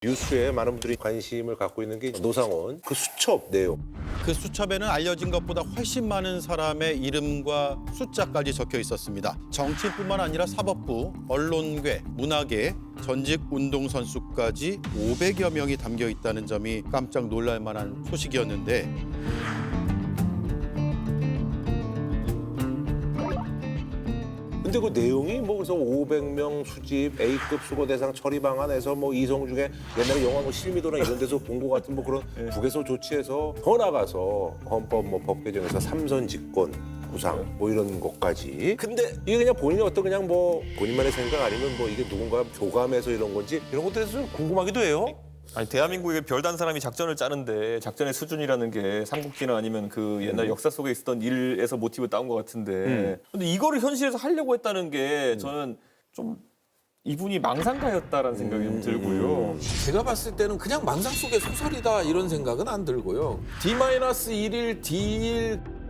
뉴스에 많은 분들이 관심을 갖고 있는 게 노상원 그 수첩 내용. 그 수첩에는 알려진 것보다 훨씬 많은 사람의 이름과 숫자까지 적혀 있었습니다. 정치인뿐만 아니라 사법부, 언론계, 문화계, 전직 운동선수까지 500여 명이 담겨 있다는 점이 깜짝 놀랄 만한 소식이었는데 근데 그 내용이 뭐 그래서 500명 수집 A급 수거 대상 처리 방안에서 뭐 이성중에 옛날에 영화 뭐 실미도나 이런 데서 본 것 같은 뭐 그런 북에서 조치해서 더 나가서 헌법 뭐 법 개정에서 삼선 집권 구상 뭐 이런 것까지. 근데 이게 그냥 본인이 어떤 그냥 뭐 본인만의 생각 아니면 뭐 이게 누군가 교감해서 이런 건지 이런 것들에서 좀 궁금하기도 해요. 아니 대한민국에 별단 사람이 작전을 짜는데 작전의 수준이라는 게 삼국지나 아니면 그 옛날 역사 속에 있었던 일에서 모티브 따온 것 같은데 근데 이거를 현실에서 하려고 했다는 게 저는 좀 이분이 망상가였다라는 생각이 좀 들고요. 제가 봤을 때는 그냥 망상 속의 소설이다 이런 생각은 안 들고요. D-1일, D1,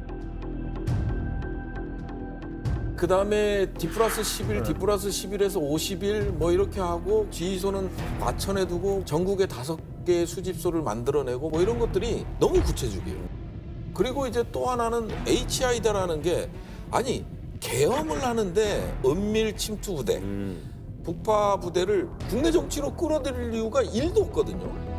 그다음에 D+11, D+11에서 50일 뭐 이렇게 하고 지휘소는 과천에 두고 전국에 5개의 수집소를 만들어내고 뭐 이런 것들이 너무 구체적이에요. 그리고 이제 또 하나는 HI다라는 게 아니 계엄을 하는데 은밀 침투 부대, 북파 부대를 국내 정치로 끌어들일 이유가 1도 없거든요.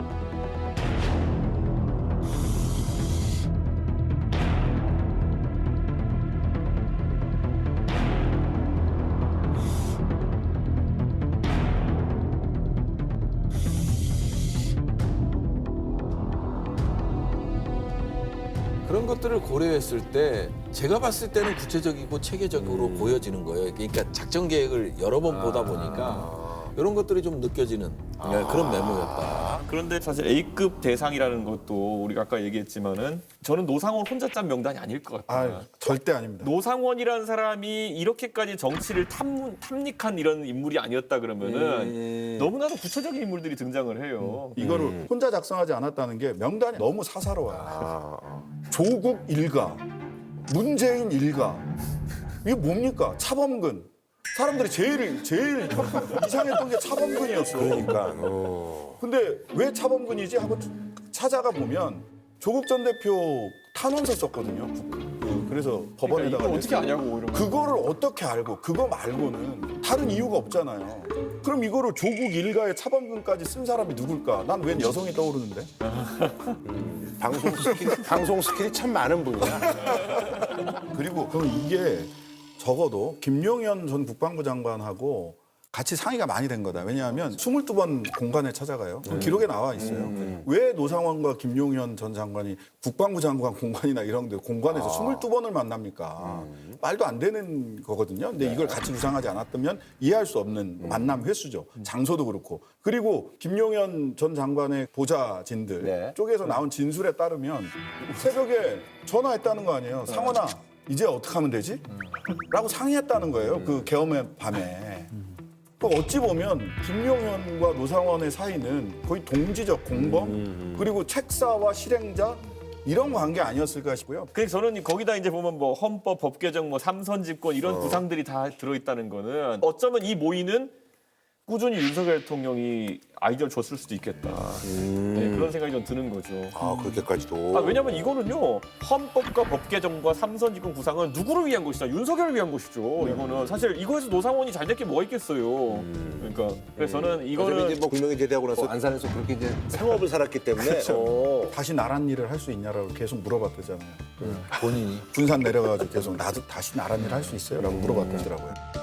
그런 것들을 고려했을 때 제가 봤을 때는 구체적이고 체계적으로 보여지는 거예요. 그러니까 작전 계획을 여러 번 보다 보니까 이런 것들이 좀 느껴지는 그런 메모였다. 그런데 사실 A급 대상이라는 것도 우리가 아까 얘기했지만은 저는 노상원 혼자 짠 명단이 아닐 것 같아요. 절대 아닙니다. 노상원이라는 사람이 이렇게까지 정치를 탐닉한 이런 인물이 아니었다 그러면은 너무나도 구체적인 인물들이 등장을 해요. 이거를 혼자 작성하지 않았다는 게 명단이 너무 사사로워요. 조국 일가, 문재인 일가. 이게 뭡니까? 차범근. 사람들이 제일 이상했던 게 차범근이었어. 그러니까. 근데 왜 차범근이지 하고 찾아가 보면 조국 전 대표 탄원서 썼거든요. 그래서 법원에다가 이걸 어떻게 아냐고 이런 거. 그거를 어떻게 알고 그거 말고는 다른 이유가 없잖아요. 그럼 이거를 조국 일가에 차범근까지 쓴 사람이 누굴까? 난 웬 여성이 떠오르는데. 방송 스킬이 참 많은 분이야. 그리고 그럼 이게 적어도 김용현 전 국방부 장관하고 같이 상의가 많이 된 거다. 왜냐하면 22번 공간에 찾아가요. 기록에 나와 있어요. 왜 노상원과 김용현 전 장관이 국방부 장관 공간이나 이런 데 공간에서 22번을 만납니까? 말도 안 되는 거거든요. 근데 이걸 같이 구상하지 않았다면 이해할 수 없는 만남 횟수죠. 장소도 그렇고. 그리고 김용현 전 장관의 보좌진들 쪽에서 나온 진술에 따르면 새벽에 전화했다는 거 아니에요. 상원아, 이제 어떻게 하면 되지? 라고 상의했다는 거예요. 그 계엄의 밤에. 어찌 보면 김용현과 노상원의 사이는 거의 동지적 공범 그리고 책사와 실행자 이런 관계 아니었을까 싶고요. 그래서 저는 거기다 이제 보면 뭐 헌법, 법 개정, 뭐 삼선 집권 이런 구상들이 다 들어있다는 거는 어쩌면 이 모의는 꾸준히 윤석열 대통령이 아이디어를 줬을 수도 있겠다. 네, 그런 생각이 좀 드는 거죠. 아 그렇게까지도. 왜냐면 이거는요. 헌법과 법 개정과 삼선 집권 구상은 누구를 위한 것이다. 윤석열을 위한 것이죠. 이거는 사실 이거에서 노상원이 잘 될 게 뭐가 있겠어요. 그러니까 그래서 저는 이거는 이제 뭐 국명이 제대하고 나서 안산에서 그렇게 이제 생업을 살았기 때문에 다시 나란 일을 할 수 있냐라고 계속 물어봤대잖아요. 본인이. 군산 내려가가지고 계속 나도 다시 나란 일을 할 수 있어요? 라고 물어봤더라고요.